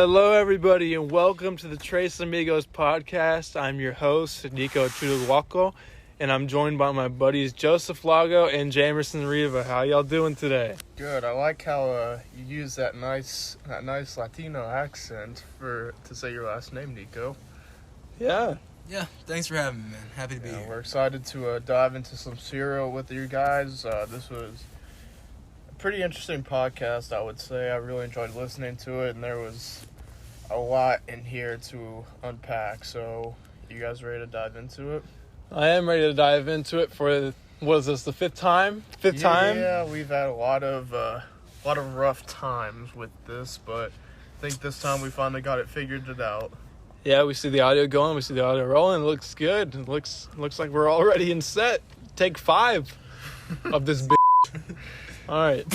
Hello, everybody, and welcome to the Tres Amigos podcast. I'm your host, Nico Chudulwako, and I'm joined by my buddies Joseph Lago and Jamerson Riva. How y'all doing today? Good. I like how you use that nice Latino accent to say your last name, Nico. Yeah, thanks for having me, man. Happy to be here. We're excited to dive into some cereal with you guys. This was a pretty interesting podcast, I would say. I really enjoyed listening to it, and there was a lot in here to unpack. So, you guys ready to dive into it? I am ready to dive into it for, what is this, the fifth time? Yeah, we've had a lot of rough times with this, but I think this time we finally got it figured out. Yeah, we see the audio going, we see the audio rolling. It looks good. It looks like we're already in set. Take 5 of this All right.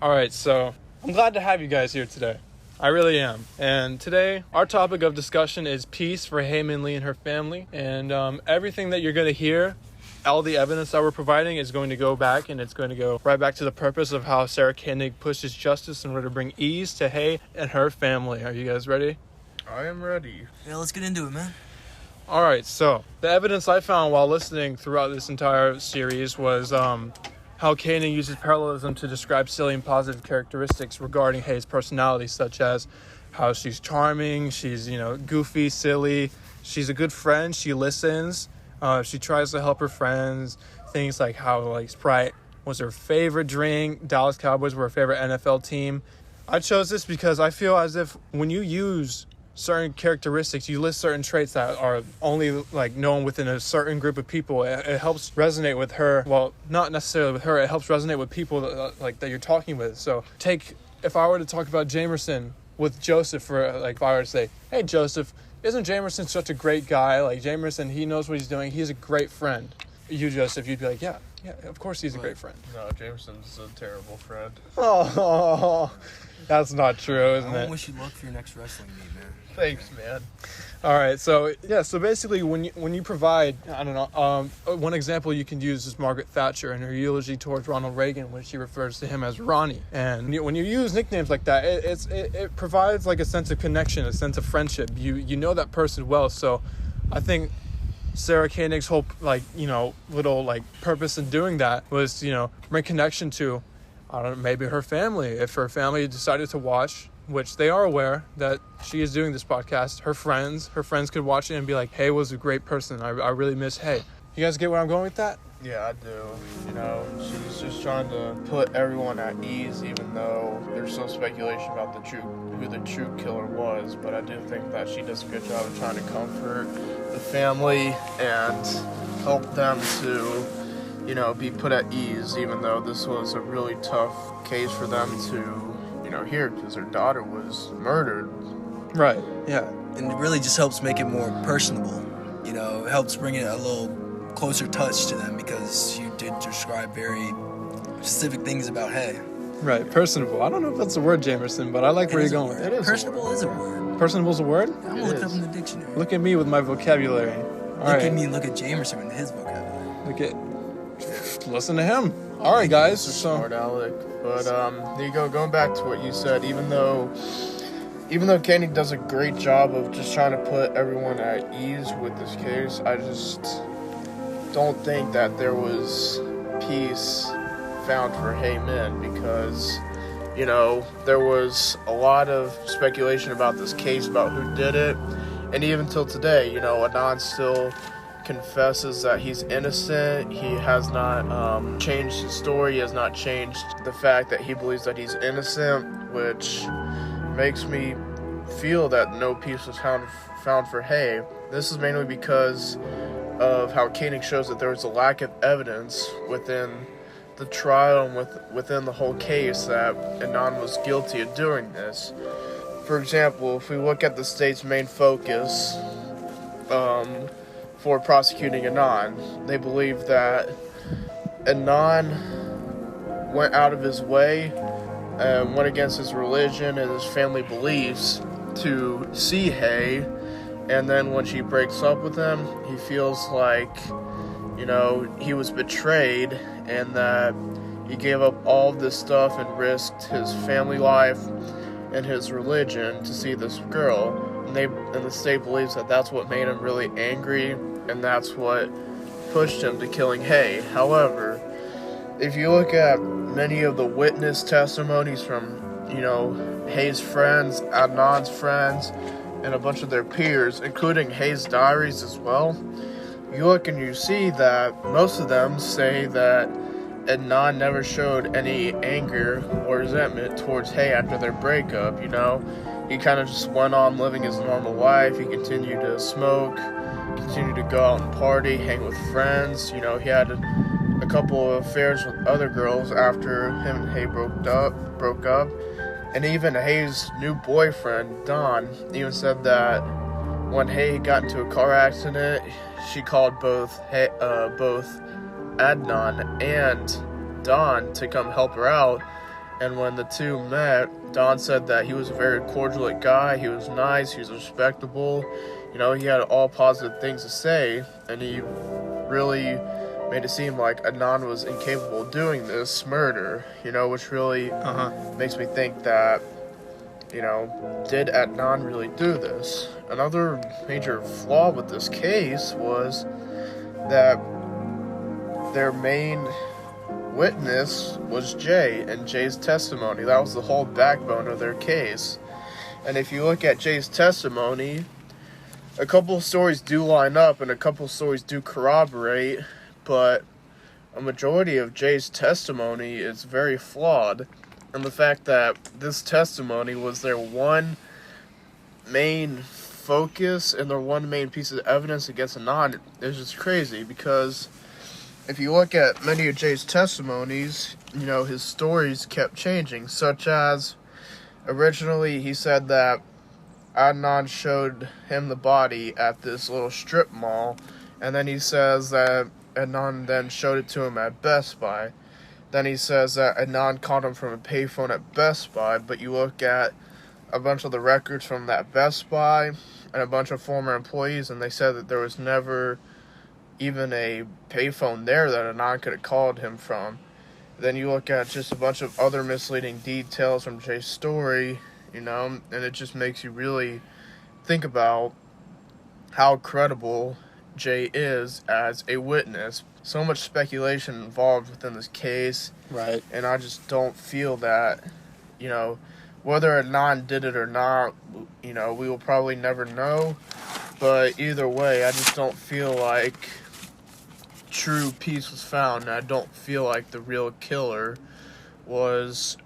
All right, so I'm glad to have you guys here today. I really am. And today, our topic of discussion is peace for Hae Min Lee and her family. And everything that you're going to hear, all the evidence that we're providing is going to go back, and it's going to go right back to the purpose of how Sarah Koenig pushes justice in order to bring ease to Hae and her family. Are you guys ready? I am ready. Yeah, let's get into it, man. All right, so the evidence I found while listening throughout this entire series was how Koenig uses parallelism to describe silly and positive characteristics regarding Hae's personality, such as how she's charming, she's, goofy, silly, she's a good friend, she listens, she tries to help her friends, things like how, Sprite was her favorite drink, Dallas Cowboys were her favorite NFL team. I chose this because I feel as if when you use certain characteristics, you list certain traits that are only known within a certain group of people. It helps resonate with her. Well, not necessarily with her. It helps resonate with people that you're talking with. So if I were to talk about Jamerson with Joseph, if I were to say, "Hey Joseph, isn't Jamerson such a great guy? Jamerson, he knows what he's doing. He's a great friend." You, Joseph, you'd be like, "Yeah, of course he's a great friend." No, Jameson's a terrible friend. Oh, that's not true, isn't it? I wish you luck for your next wrestling meet, man. Thanks, man. All right, so basically when you provide, I don't know, one example you can use is Margaret Thatcher and her eulogy towards Ronald Reagan, when she refers to him as Ronnie. And when you use nicknames like that, it provides a sense of connection, a sense of friendship. You know that person well, so I think Sarah Koenig's whole little purpose in doing that was bring connection to, I don't know, maybe her family. If her family decided to watch, which they are aware that she is doing this podcast, her friends could watch it and be like, "Hae was a great person. I really miss Hae." You guys get where I'm going with that? Yeah, I do. She's just trying to put everyone at ease, even though there's some speculation about who the true killer was. But I do think that she does a good job of trying to comfort the family and help them to, be put at ease, even though this was a really tough case for them to hear, because her daughter was murdered. Right, yeah. And it really just helps make it more personable. It helps bring it a little closer touch to them, because you did describe very specific things about Hae. Right, personable. I don't know if that's a word, Jamerson, but I like where you're going with it. it. Personable is a word. Personable's a word? I'm going to look it up in the dictionary. Look at me with my vocabulary. Look at me, look at Jamerson with his vocabulary. Listen to him. All right, guys. Smart Alec. But Nico, going back to what you said, even though Koenig does a great job of just trying to put everyone at ease with this case, I just don't think that there was peace found for Hae Min, because there was a lot of speculation about this case, about who did it, and even till today, Adnan still confesses that he's innocent. He has not changed his story. He has not changed the fact that he believes that he's innocent, which makes me feel that no peace was found for Hae. This is mainly because of how Koenig shows that there was a lack of evidence within the trial and within the whole case that Adnan was guilty of doing this. For example, if we look at the state's main focus for prosecuting Adnan, they believe that Adnan went out of his way and went against his religion and his family beliefs to see Hae, and then when she breaks up with him, he feels like, he was betrayed, and that he gave up all of this stuff and risked his family life in his religion to see this girl, and the state believes that that's what made him really angry, and that's what pushed him to killing Hay. However, if you look at many of the witness testimonies from, Hay's friends, Adnan's friends, and a bunch of their peers, including Hay's diaries as well, you look and you see that most of them say that Adnan never showed any anger or resentment towards Hay after their breakup. He kind of just went on living his normal life. He continued to smoke, continued to go out and party, hang with friends. He had a couple of affairs with other girls after him and Hay broke up. And even Hay's new boyfriend, Don, even said that when Hay got into a car accident, she called both Adnan and Don to come help her out. And when the two met, Don said that he was a very cordial guy. He was nice. He was respectable. He had all positive things to say. And he really made it seem like Adnan was incapable of doing this murder, which really makes me think that, did Adnan really do this? Another major flaw with this case was that their main witness was Jay and Jay's testimony. That was the whole backbone of their case. And if you look at Jay's testimony, a couple of stories do line up and a couple of stories do corroborate, but a majority of Jay's testimony is very flawed. And the fact that this testimony was their one main focus and their one main piece of evidence against Adnan is just crazy, because if you look at many of Jay's testimonies, his stories kept changing, such as originally he said that Adnan showed him the body at this little strip mall, and then he says that Adnan then showed it to him at Best Buy. Then he says that Adnan called him from a payphone at Best Buy, but you look at a bunch of the records from that Best Buy and a bunch of former employees, and they said that there was never even a payphone there that Adnan could have called him from. Then you look at just a bunch of other misleading details from Jay's story, and it just makes you really think about how credible Jay is as a witness. So much speculation involved within this case. Right. And I just don't feel that, whether Adnan did it or not, we will probably never know. But either way, I just don't feel like true peace was found. And I don't feel like the real killer was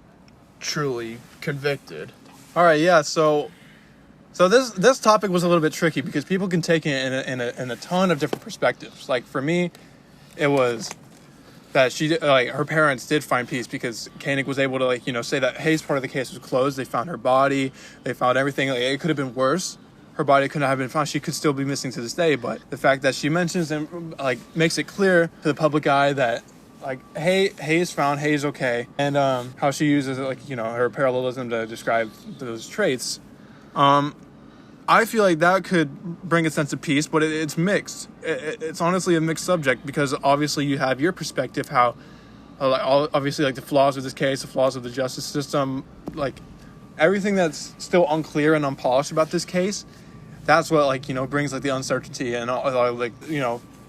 truly convicted. All right, yeah, so this topic was a little bit tricky because people can take it in a ton of different perspectives. Like, for me, it was that her parents did find peace because Koenig was able to, say that Hay's part of the case was closed. They found her body. They found everything. It could have been worse. Her body couldn't have been found. She could still be missing to this day. But the fact that she mentions and, makes it clear to the public eye that, Hay is found, Hay is okay. And how she uses, her parallelism to describe those traits. I feel like that could bring a sense of peace, but it's mixed. It's honestly a mixed subject because obviously you have your perspective, how obviously the flaws of this case, the flaws of the justice system, everything that's still unclear and unpolished about this case. That's what brings the uncertainty and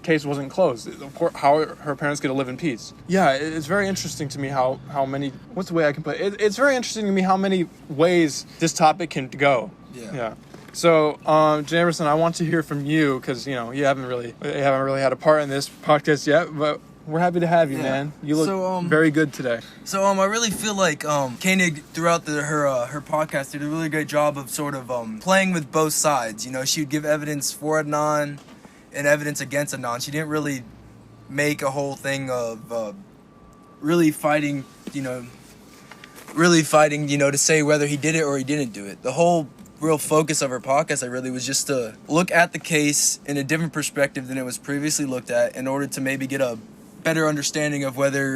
case wasn't closed. How her parents get to live in peace. Yeah, it's very interesting to me how many. What's the way I can put it? It's very interesting to me how many ways this topic can go. Yeah. So, Jamerson, I want to hear from you because you haven't really had a part in this podcast yet, but we're happy to have you, man. You look very good today. So, I really feel like Koenig throughout her podcast did a really great job of sort of playing with both sides. She would give evidence for Adnan and evidence against Adnan. She didn't really make a whole thing of really fighting, to say whether he did it or he didn't do it. The whole real focus of her podcast, was just to look at the case in a different perspective than it was previously looked at in order to maybe get a better understanding of whether,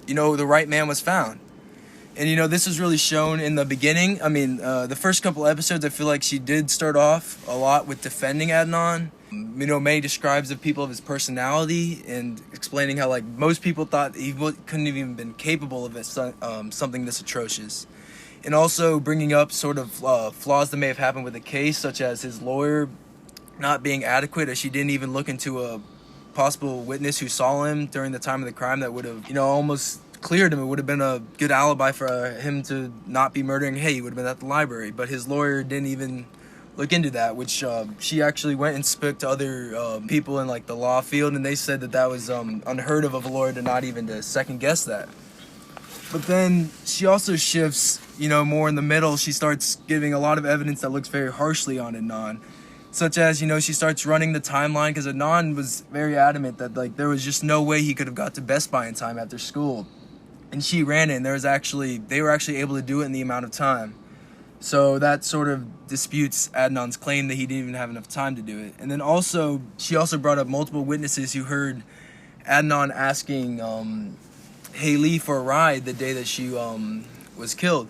the right man was found. And, this was really shown in the beginning. I mean, the first couple episodes, I feel like she did start off a lot with defending Adnan. May describes the people of his personality and explaining how, most people thought he couldn't have even been capable of something this atrocious. and also bringing up sort of flaws that may have happened with the case, such as his lawyer not being adequate, as she didn't even look into a possible witness who saw him during the time of the crime that would have, almost cleared him. It would have been a good alibi for him to not be murdering Hay. He would have been at the library, but his lawyer didn't even look into that, which she actually went and spoke to other people in like the law field, and they said that was unheard of a lawyer to not even to second guess that. But then she also shifts, more in the middle. She starts giving a lot of evidence that looks very harshly on Adnan, such as, she starts running the timeline, because Adnan was very adamant that like there was just no way he could have got to Best Buy in time after school, and she ran it, and they were actually able to do it in the amount of time. So that sort of disputes Adnan's claim that he didn't even have enough time to do it. And then also, she also brought up multiple witnesses who heard Adnan asking Haley for a ride the day that she was killed.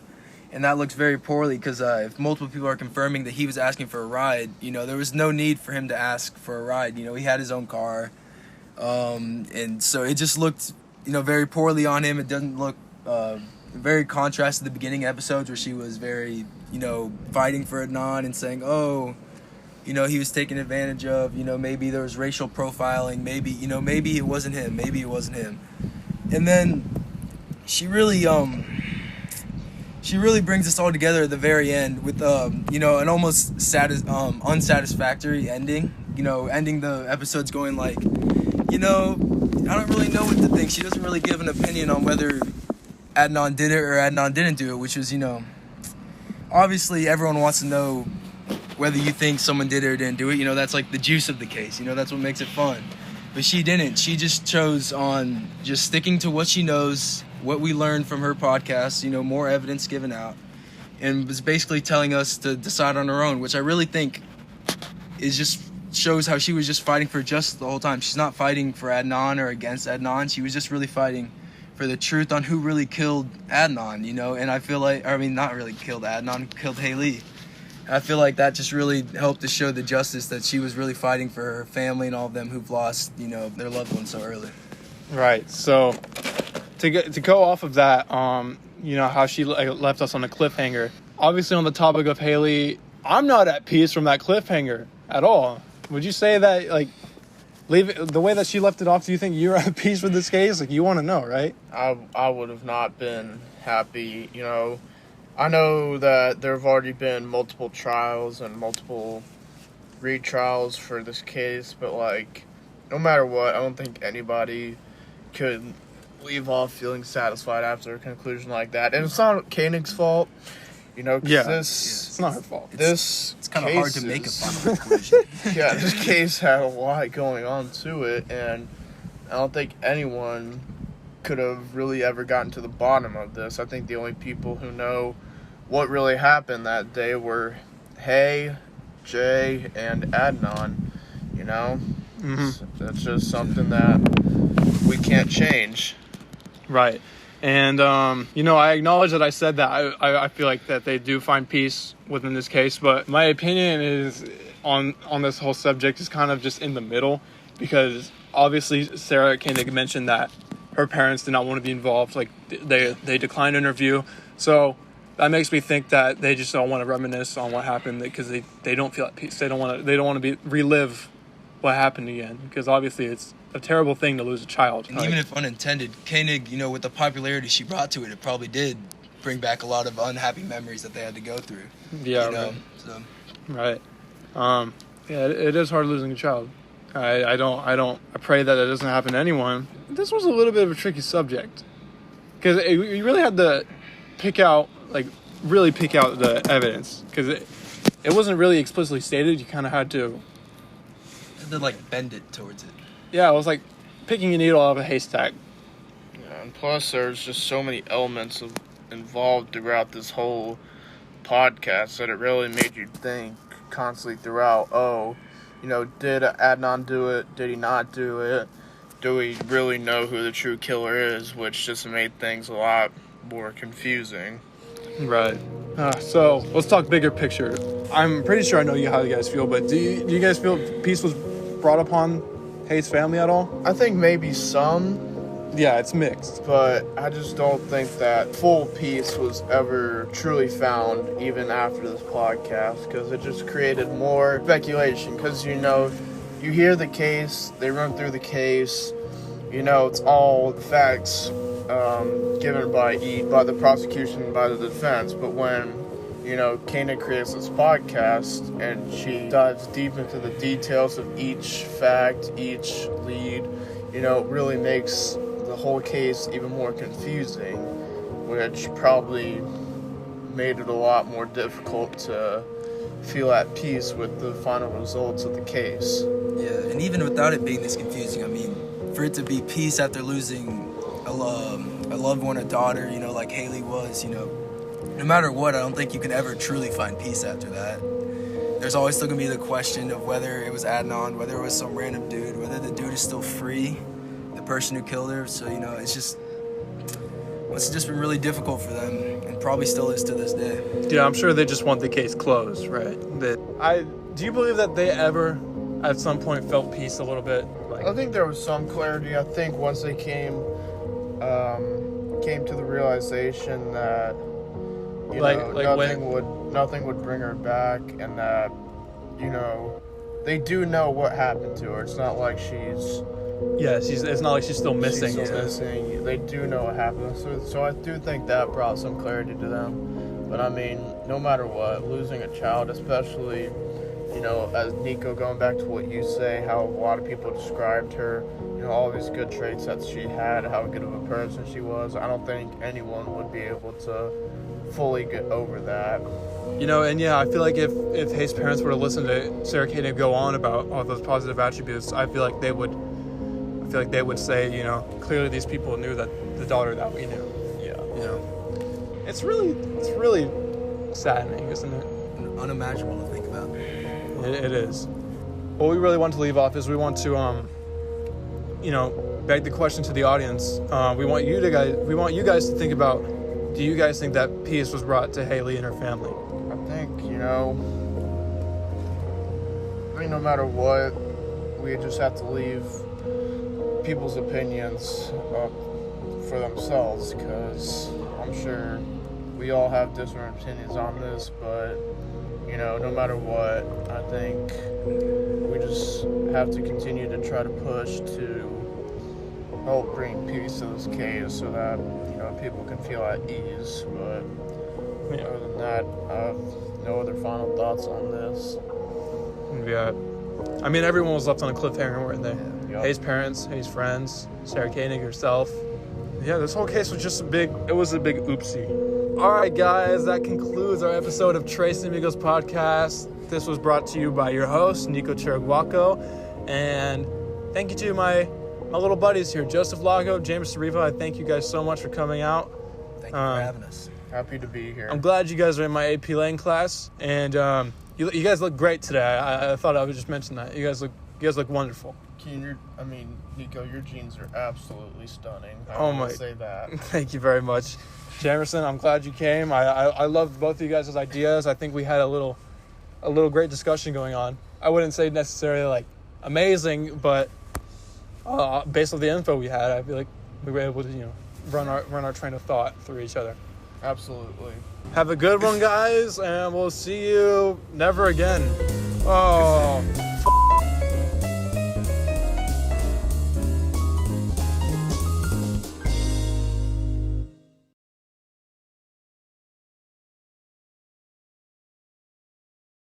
And that looks very poorly, because if multiple people are confirming that he was asking for a ride, there was no need for him to ask for a ride. He had his own car. And so it just looked, very poorly on him. It doesn't look very contrast to the beginning episodes where she was very, fighting for Adnan and saying, he was taken advantage of, maybe there was racial profiling, maybe it wasn't him, And then she really brings this all together at the very end with, an almost unsatisfactory ending, ending the episodes going like, I don't really know what to think. She doesn't really give an opinion on whether Adnan did it or Adnan didn't do it, which was, obviously everyone wants to know whether you think someone did it or didn't do it. That's like the juice of the case. That's what makes it fun. But she didn't. She just chose on just sticking to what she knows, what we learned from her podcast, more evidence given out, and was basically telling us to decide on our own, which I really think is just shows how she was just fighting for justice the whole time. She's not fighting for Adnan or against Adnan. She was just really fighting for the truth on who really killed Adnan, and I feel like, not really killed Adnan, killed Haley. I feel like that just really helped to show the justice that she was really fighting for her family and all of them who've lost, their loved ones so early. Right. So to go off of that, how she left us on a cliffhanger. Obviously, on the topic of Haley, I'm not at peace from that cliffhanger at all. Would you say that, leave it, the way that she left it off, do you think you're at peace with this case? You want to know, right? I would have not been happy. I know that there have already been multiple trials and multiple retrials for this case, but no matter what, I don't think anybody could leave off feeling satisfied after a conclusion like that. And it's not Koenig's fault, it's not her fault. It's kind of hard to make a final conclusion. Yeah, this case had a lot going on to it, and I don't think anyone could have really ever gotten to the bottom of this. I think the only people who know what really happened that day were Hay, Jay, and Adnan. Mm-hmm. So that's just something that we can't change. Right. And, I acknowledge that I said that. I feel like that they do find peace within this case, but my opinion is on this whole subject is kind of just in the middle, because obviously Sarah Koenig mentioned that her parents did not want to be involved. They declined an interview. So that makes me think that they just don't want to reminisce on what happened, because they don't feel at peace. They don't want to relive what happened again, because obviously it's a terrible thing to lose a child. And even if unintended, Koenig, with the popularity she brought to it, it probably did bring back a lot of unhappy memories that they had to go through. Yeah, right. So. Right. It is hard losing a child. I pray that it doesn't happen to anyone. This was a little bit of a tricky subject, because you really had to pick out the evidence, because it wasn't really explicitly stated. You kind of had to bend it towards it. Yeah, it was like picking a needle out of a haystack. Yeah, and plus there's just so many elements involved throughout this whole podcast that it really made you think constantly throughout, did Adnan do it? Did he not do it? Do we really know who the true killer is? Which just made things a lot more confusing. Right. So let's talk bigger picture. I'm pretty sure I know how you guys feel, but do you guys feel peace was brought upon Hayes' family at all? I think maybe some Yeah, it's mixed. But I just don't think that full peace was ever truly found even after this podcast, because it just created more speculation. Because, you know, you hear the case, they run through the case, you know, it's all facts given by the prosecution, by the defense. But when, you know, Kana creates this podcast and she dives deep into the details of each fact, each lead, you know, it really makes the whole case even more confusing, which probably made it a lot more difficult to feel at peace with the final results of the case. Yeah, and even without it being this confusing, I mean, for it to be peace after losing a loved one, a daughter, you know, like Haley was, you know, no matter what, I don't think you can ever truly find peace after that. There's always still going to be the question of whether it was Adnan, whether it was some random dude, whether the dude is still free, the person who killed her. So, you know, it's just been really difficult for them, and probably still is to this day. Yeah, I'm sure they just want the case closed, right? Do you believe that they ever, at some point, felt peace a little bit? I think there was some clarity. I think once they came to the realization that nothing would bring her back, and that, you know, they do know what happened to her. It's not like she's. Yeah, it's not like she's still missing. She's still missing. They do know what happened. So I do think that brought some clarity to them. But I mean, no matter what, losing a child, especially, you know, as Nico, going back to what you say, how a lot of people described her, you know, all these good traits that she had, how good of a person she was, I don't think anyone would be able to fully get over that. You know, and yeah, I feel like if Hayes' parents were to listen to Sarah Koenig go on about all those positive attributes, I feel like they would say, you know, clearly these people knew that the daughter that we knew. Yeah. You know, It's really saddening, isn't it? unimaginable to think about. It is. What we really want to leave off is we want to, you know, beg the question to the audience. We want you guys to think about, do you guys think that peace was brought to Haley and her family? I think, you know, I mean, no matter what, we just have to leave people's opinions up for themselves, because I'm sure we all have different opinions on this, but, you know, no matter what, I think we just have to continue to try to push to help bring peace to this case so that, you know, people can feel at ease. But Yeah. other than that, I have no other final thoughts on this. Yeah. I mean, everyone was left on a cliffhanger, weren't they? Yep. Hayes' parents, Hayes' friends, Sarah Koenig herself. Yeah, this whole case was just a big oopsie. All right, guys, that concludes our episode of Tres Amigos podcast. This was brought to you by your host, Nico Chiriguaco. And thank you to my little buddies here, Joseph Lago, James Sariva. I thank you guys so much for coming out. Thank you for having us. Happy to be here. I'm glad you guys are in my AP Lane class. And you guys look great today. I thought I would just mention that. You guys look wonderful. Nico, your jeans are absolutely stunning. I Oh want my- to say that. Thank you very much. Jamerson, I'm glad you came. I loved both of you guys' ideas. I think we had a little great discussion going on. I wouldn't say necessarily like amazing, but based on the info we had, I feel like we were able to, you know, run our train of thought through each other. Absolutely. Have a good one, guys, and we'll see you never again. Oh.